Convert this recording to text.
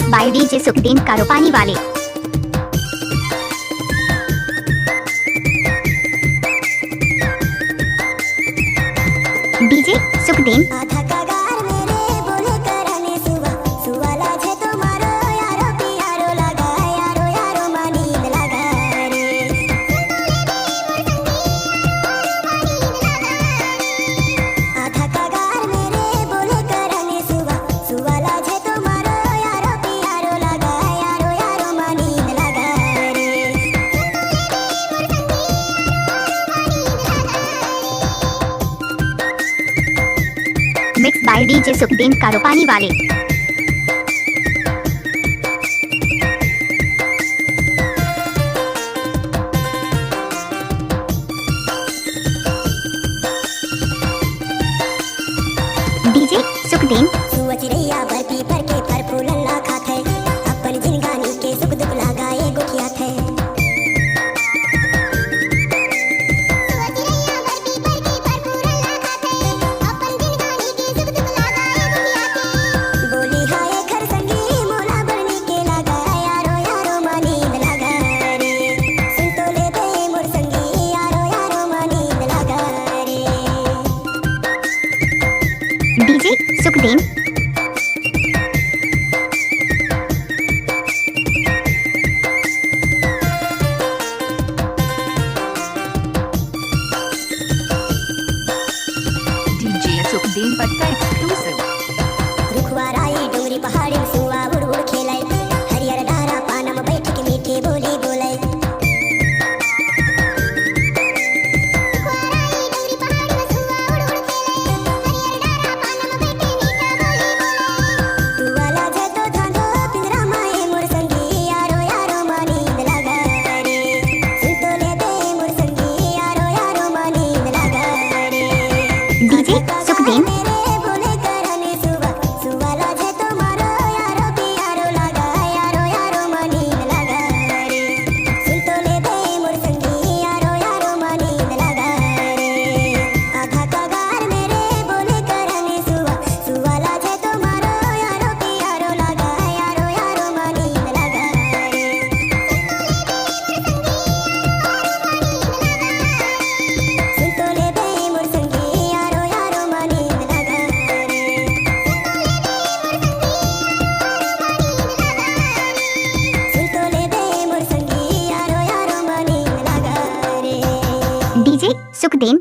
Mix by DJ Sukhdeen Karopani वाले। DJ Sukhdeen. Mix by DJ Sukhdeen Karopani वाले। DJ Sukhdeen. Barfi भर के फर फूलन ला खात है, अपन जिनगानी के सुख दुख लगाए गुठियात है। बोली हाय घर संगी मोला बरनी के लगा यारो यारो मानींद लगा रे, सुन तो ले दे मोर संगी यारो यारो मानींद लगा रे। डीजे सुखदीन। DJ सुखदीन पट्टा एक्सक्लूसिव। रुखवाराई डोंगरी पहाड़ी में सुआ उड़ उड़ खेलाय, हरियर डारा पाना में बैठ के मीठी बोली बोलाय। तू वाला जे तो धांधो पिंजरा माए मोर संगी यारो यारो मानींद लगा रे, सुन तो ले दे मोर संगी यारो यारो मानींद लगा रे। डीजे